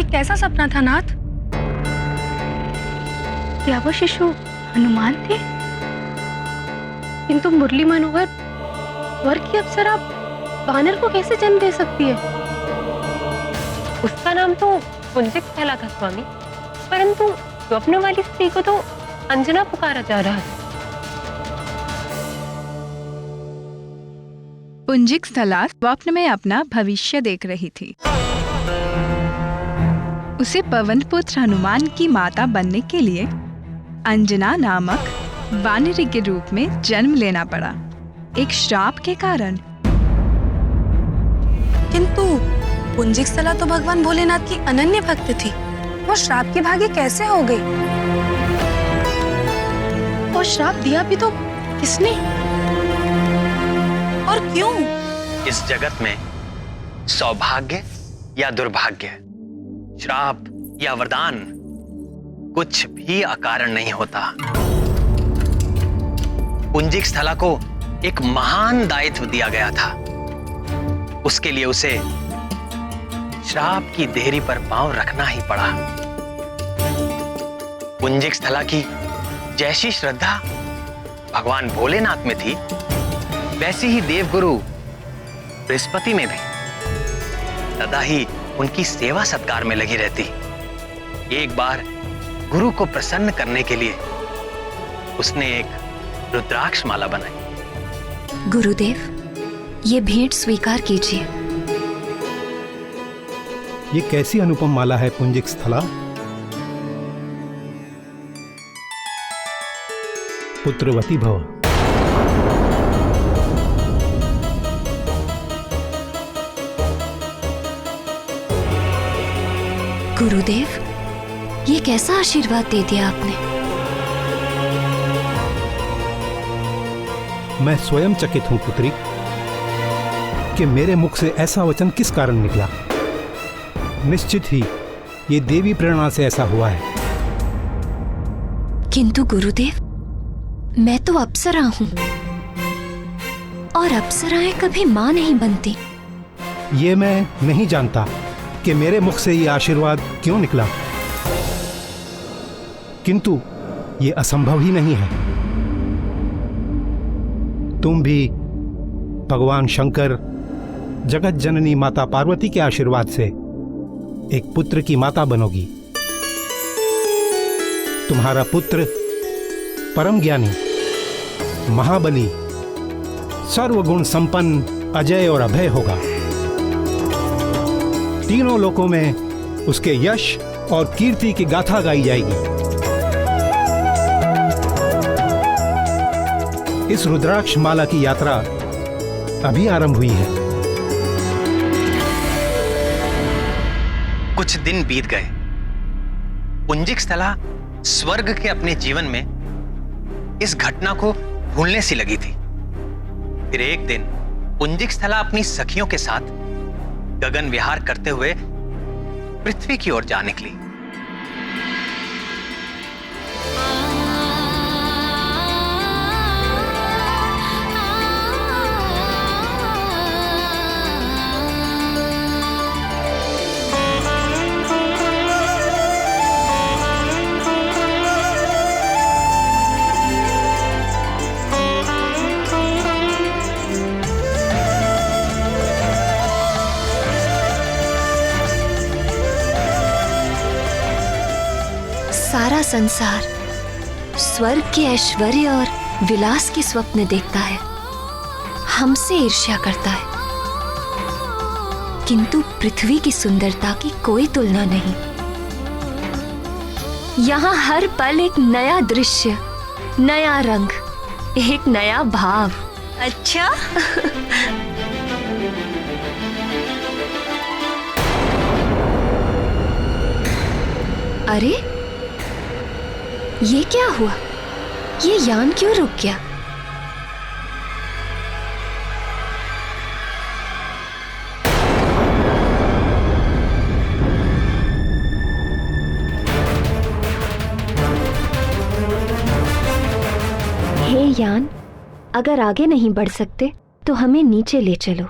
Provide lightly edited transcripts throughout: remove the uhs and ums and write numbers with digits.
ये कैसा सपना था नाथ? क्या वो शिशु हनुमान थे? किंतु मुरली मनोहर वर की अप्सरा वानर को कैसे जन्म दे सकती है? उसका नाम तो पुंजिक स्थला था स्वामी, परंतु स्वप्न वाली स्त्री को तो अंजना पुकारा जा रहा है। पुंजिक स्थला स्वप्न में अपना भविष्य देख रही थी। उसे पवन पुत्र हनुमान की माता बनने के लिए अंजना नामक वानरी के रूप में जन्म लेना पड़ा, एक श्राप के कारण। किंतु पुंजिक स्थला तो भगवान भोलेनाथ की अनन्य भक्त थी, वो श्राप की भागी कैसे हो गई? और श्राप दिया भी तो किसने और क्यों? इस जगत में सौभाग्य या दुर्भाग्य, श्राप या वरदान कुछ भी अकारण नहीं होता। पुंजिक स्थला को एक महान दायित्व दिया गया था। उसके लिए उसे श्राप की देहरी पर पांव रखना ही पड़ा। पुंजिक स्थला की जैसी श्रद्धा भगवान भोलेनाथ में थी, वैसी ही देवगुरु बृहस्पति में भी सदा ही उनकी सेवा सत्कार में लगी रहती। एक बार गुरु को प्रसन्न करने के लिए उसने एक रुद्राक्ष माला बनाई। गुरुदेव, ये भेंट स्वीकार कीजिए। ये कैसी अनुपम माला है पुंजिक स्थला? पुत्रवती भव। गुरुदेव, ये कैसा आशीर्वाद दे दिया आपने? मैं स्वयं चकित हूं पुत्री कि मेरे मुख से ऐसा वचन किस कारण निकला। निश्चित ही ये देवी प्रेरणा से ऐसा हुआ है। किंतु गुरुदेव, मैं तो अप्सरा हूं और अप्सराएं कभी मां नहीं बनती। ये मैं नहीं जानता कि मेरे मुख से ये आशीर्वाद क्यों निकला, किंतु ये असंभव ही नहीं है। तुम भी भगवान शंकर, जगत जननी माता पार्वती के आशीर्वाद से एक पुत्र की माता बनोगी। तुम्हारा पुत्र परम ज्ञानी, महाबली, सर्वगुण संपन्न, अजय और अभय होगा। तीनों लोकों में उसके यश और कीर्ति की गाथा गाई जाएगी। इस रुद्राक्ष माला की यात्रा अभी आरंभ हुई है। कुछ दिन बीत गए। पुंजिक स्थला स्वर्ग के अपने जीवन में इस घटना को भूलने सी लगी थी। फिर एक दिन पुंजिक स्थला अपनी सखियों के साथ गगन विहार करते हुए पृथ्वी की ओर जा निकली। सारा संसार स्वर्ग के ऐश्वर्य और विलास के स्वप्न देखता है, हमसे ईर्ष्या करता है। किंतु पृथ्वी की सुंदरता की कोई तुलना नहीं। यहाँ हर पल एक नया दृश्य, नया रंग, एक नया भाव। अच्छा अरे ये क्या हुआ? ये यान क्यों रुक गया? हे यान, अगर आगे नहीं बढ़ सकते तो हमें नीचे ले चलो।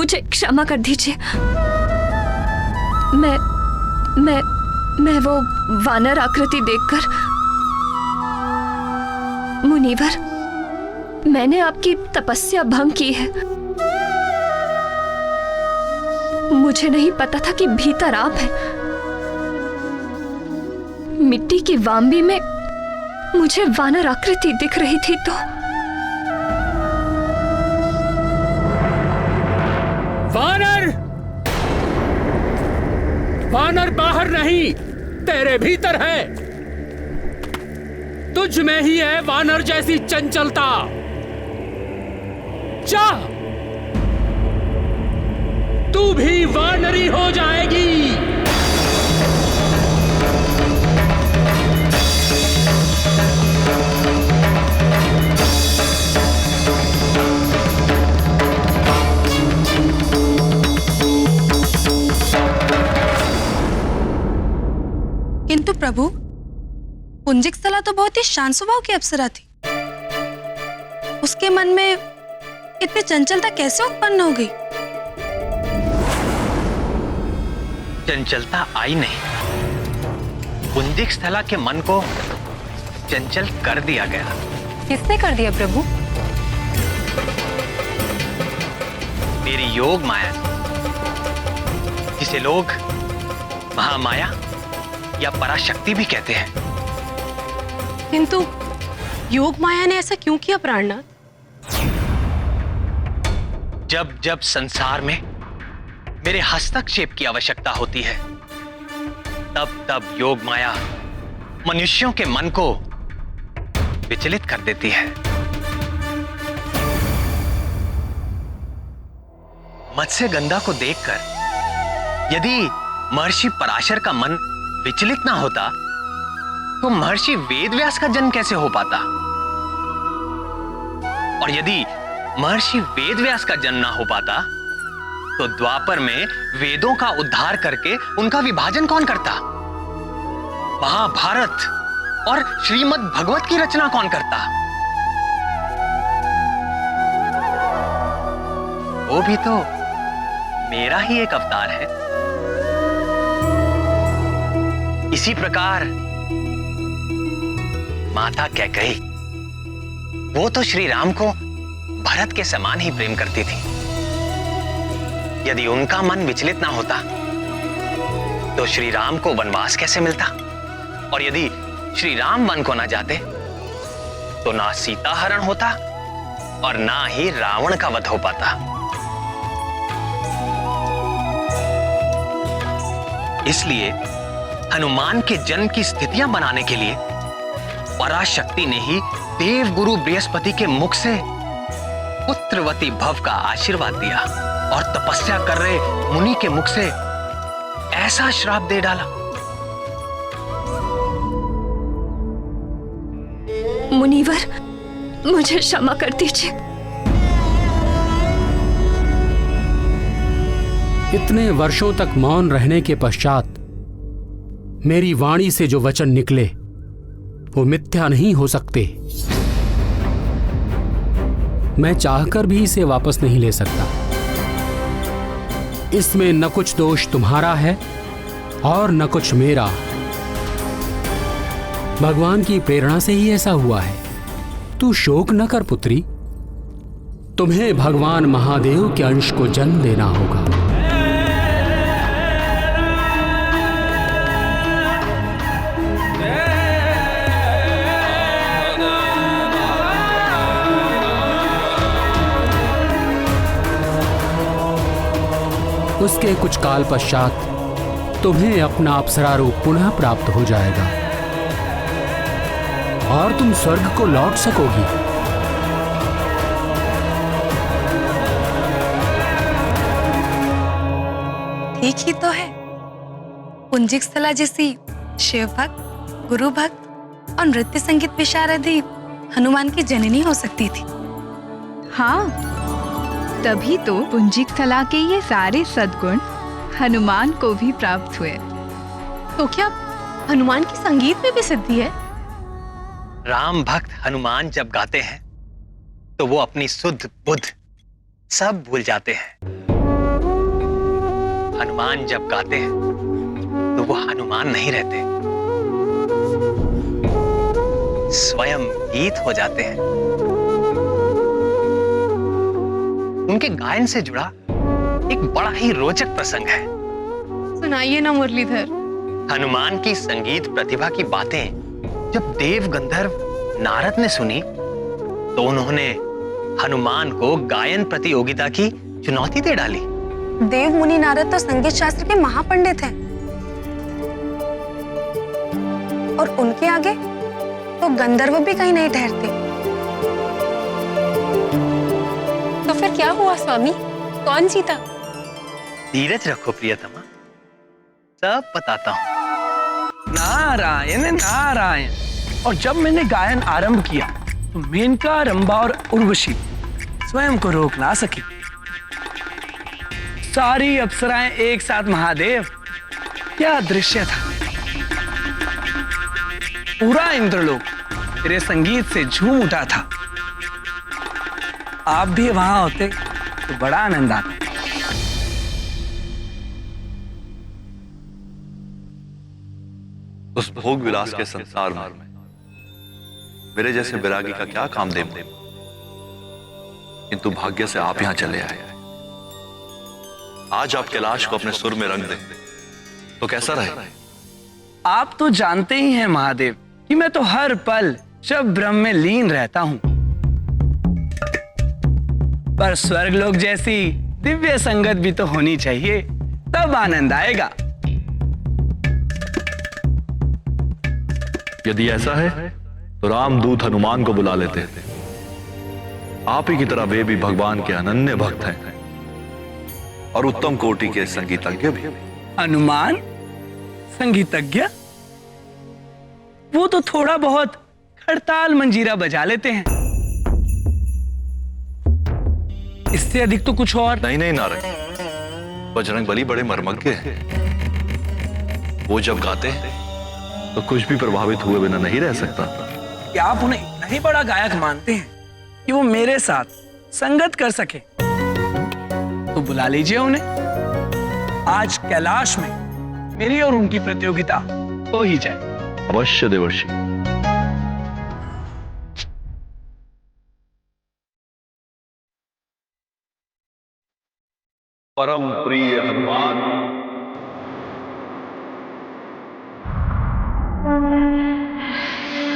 मुझे क्षमा कर दीजिए। मैं वो वानर आकृति देखकर, मुनिवर, मैंने आपकी तपस्या भंग की है। मुझे नहीं पता था कि भीतर आप हैं। मिट्टी की वाम्बी में मुझे वानर आकृति दिख रही थी तो। वानर! वानर बाहर नहीं, तेरे भीतर है। तुझ में ही है वानर जैसी चंचलता। जा, तू भी वानरी हो जाएगी। किंतु प्रभु, पुंजिकस्थला तो बहुत ही शांत स्वभाव की अप्सरा थी। उसके मन में इतनी चंचलता कैसे उत्पन्न हो गई? चंचलता आई नहीं, पुंजिकस्थला के मन को चंचल कर दिया गया। किसने कर दिया प्रभु? मेरी योग माया, जिसे लोग महामाया या पराशक्ति भी कहते हैं। किंतु योग माया ने ऐसा क्यों किया प्राणनाथ? जब जब संसार में मेरे हस्तक्षेप की आवश्यकता होती है, तब तब योग माया मनुष्यों के मन को विचलित कर देती है। मत्स्यगंधा को देखकर यदि महर्षि पराशर का मन विचलित ना होता, तो महर्षि वेदव्यास का जन्म कैसे हो पाता? और यदि महर्षि वेदव्यास का जन्म ना हो पाता, तो द्वापर में वेदों का उद्धार करके उनका विभाजन कौन करता? महाभारत और श्रीमद् भगवत की रचना कौन करता? वो भी तो मेरा ही एक अवतार है। इसी प्रकार माता कैकेयी, वो तो श्री राम को भरत के समान ही प्रेम करती थी। यदि उनका मन विचलित ना होता, तो श्री राम को वनवास कैसे मिलता? और यदि श्री राम वन को ना जाते, तो ना सीता हरण होता और ना ही रावण का वध हो पाता। इसलिए हनुमान के जन्म की स्थितियां बनाने के लिए पराशक्ति ने ही देवगुरु बृहस्पति के मुख से पुत्रवती भव का आशीर्वाद दिया और तपस्या कर रहे मुनि के मुख से ऐसा श्राप दे डाला। मुनिवर, मुझे क्षमा कर दीजिए। इतने वर्षों तक मौन रहने के पश्चात मेरी वाणी से जो वचन निकले वो मिथ्या नहीं हो सकते। मैं चाहकर भी इसे वापस नहीं ले सकता। इसमें न कुछ दोष तुम्हारा है और न कुछ मेरा। भगवान की प्रेरणा से ही ऐसा हुआ है। तू शोक न कर पुत्री, तुम्हें भगवान महादेव के अंश को जन्म देना होगा। उसके कुछ काल पश्चात तुम्हें अपना अप्सरा रूप पुनः प्राप्त हो जाएगा और तुम स्वर्ग को लौट सकोगी। ठीक ही तो है। पुंजिकस्थला जैसी शिव भक्त, गुरु भक्त और नृत्य संगीत विशारदी हनुमान की जननी हो सकती थी। हाँ, तभी तो पुंजिकस्थला के ये सारे सद्गुण हनुमान को भी प्राप्त हुए। तो क्या हनुमान की संगीत में भी सिद्धि है? राम भक्त हनुमान जब गाते हैं, तो वो अपनी सुध बुध सब भूल जाते हैं। हनुमान जब गाते हैं तो वो हनुमान नहीं रहते, स्वयं गीत हो जाते हैं। उनके गायन से जुड़ा एक बड़ा ही रोचक प्रसंग है। सुनाइए ना मुरलीधर। हनुमान की संगीत प्रतिभा की बातें जब देव गंधर्व नारद ने सुनी तो उन्होंने हनुमान को गायन प्रतियोगिता की चुनौती दे डाली। देव मुनि नारद तो संगीत शास्त्र के महापंडित हैं और उनके आगे तो गंधर्व भी कहीं नहीं ठहरते। तो फिर क्या हुआ स्वामी, कौन जीता? धीरज रखो प्रियतमा, सब बताता हूं। नारायण नारायण। और जब मैंने गायन आरंभ किया तो मेनका, रंभा और उर्वशी स्वयं को रोक ना सकी। सारी अप्सराएं एक साथ महादेव, क्या दृश्य था। पूरा इंद्रलोक तेरे संगीत से झूम उठा था। आप भी वहां होते तो बड़ा आनंद आता। उस भोग विलास के संसार में मेरे जैसे बैरागी का क्या काम देव, किंतु भाग्य से आप यहां चले आए। आज आप कैलाश को अपने सुर में रंग दें तो कैसा रहे? आप तो जानते ही हैं महादेव कि मैं तो हर पल शब ब्रह्म में लीन रहता हूं, पर स्वर्गलोक जैसी दिव्य संगत भी तो होनी चाहिए, तब आनंद आएगा। यदि ऐसा है तो रामदूत हनुमान को बुला लेते हैं। आप ही की तरह वे भी भगवान के अनन्य भक्त हैं और उत्तम कोटि के संगीतज्ञ भी। हनुमान संगीतज्ञ? वो तो थोड़ा बहुत खड़ताल मंजीरा बजा लेते हैं, इससे अधिक तो कुछ और नहीं नहीं नारद, बजरंगबली बड़े मर्मज्ञ हैं। वो जब गाते हैं तो कुछ भी प्रभावित हुए बिना नहीं रह सकता। क्या आप उन्हें इतना ही बड़ा गायक मानते हैं कि वो मेरे साथ संगत कर सके? तो बुला लीजिए उन्हें। आज कैलाश में मेरी और उनकी प्रतियोगिता हो ही जाए। अवश्य देवर्षि। परम प्रिय हनुमान,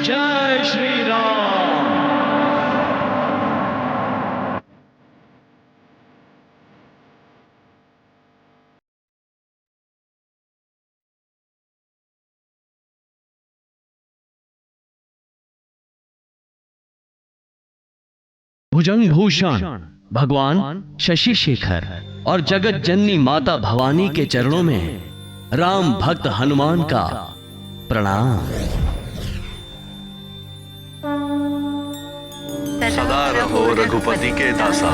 जय श्री राम। भुजंग भूषण भगवान शशि शेखर और जगत जननी माता भवानी के चरणों में राम भक्त हनुमान का प्रणाम। सदा रहो रघुपति के दासा।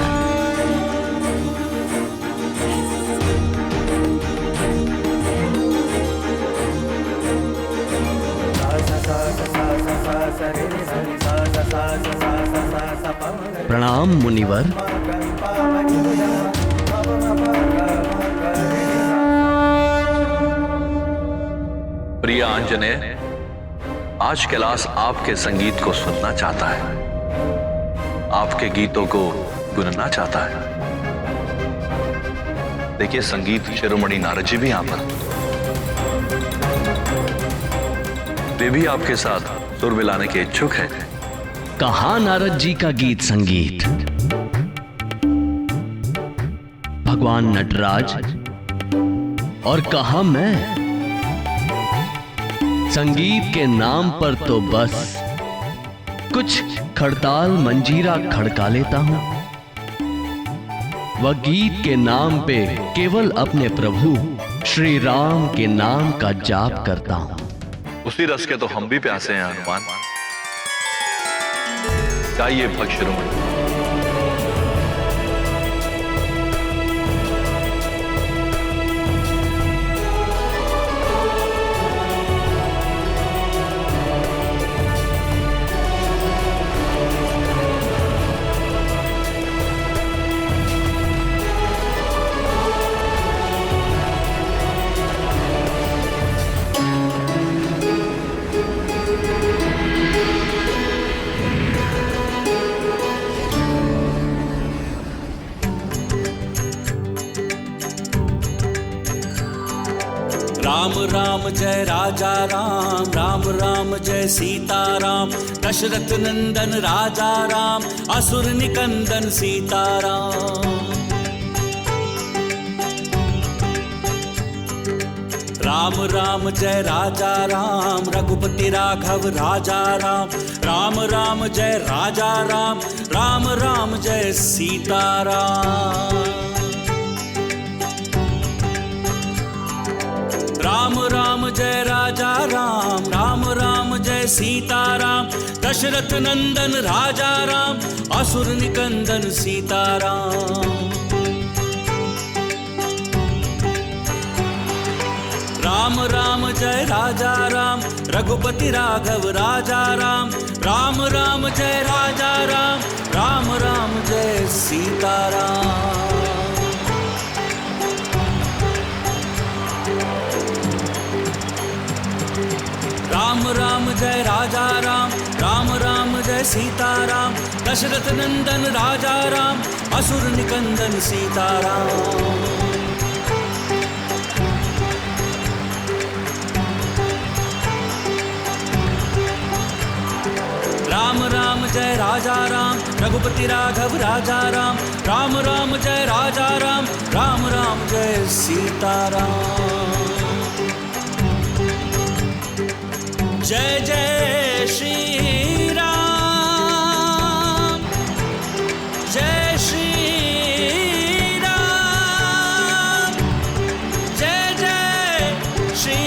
प्रणाम मुनिवर। प्रिय आंजनेय, आज कैलाश आपके संगीत को सुनना चाहता है, आपके गीतों को गुनना चाहता है। देखिए, संगीत शिरोमणि नारद जी भी यहां पर, वे भी आपके साथ सुर मिलाने के इच्छुक हैं। कहाँ नारद जी का गीत संगीत? भगवान नटराज और कहाँ मैं? संगीत के नाम पर तो बस कुछ खड़ताल मंजीरा खड़का लेता हूं। वह गीत के नाम पे केवल अपने प्रभु श्री राम के नाम का जाप करता हूं। उसी रस के तो हम भी प्यासे हैं हनुमान। गाइए भक्त शिरोमणि। राम जय राजा राम, राम राम जय सीताराम। दशरथ नंदन राजा राम, असुर निकंदन सीताराम। राम राम जय राजा राम, रघुपति राघव राजा राम। राम राम जय राजा राम, राम राम जय सीताराम। राम राम जय राजा राम, राम राम जय सीताराम। दशरथ नंदन राजा राम, असुर निकंदन सीताराम। राम राम जय राजा राम, रघुपति राघव राजा राम। राम राम जय राजा राम, राम राम जय सीताराम। राम राम जय राजा राम, राम राम जय सीताराम। दशरथ नंदन राजा राम, असुर निकंदन सीताराम। राम राम जय राजा राम, रघुपति राघव राजा राम। राम राम जय राजा राम, राम राम जय सीताराम। जय जय श्री राम, जय श्री राम, जय जय श्री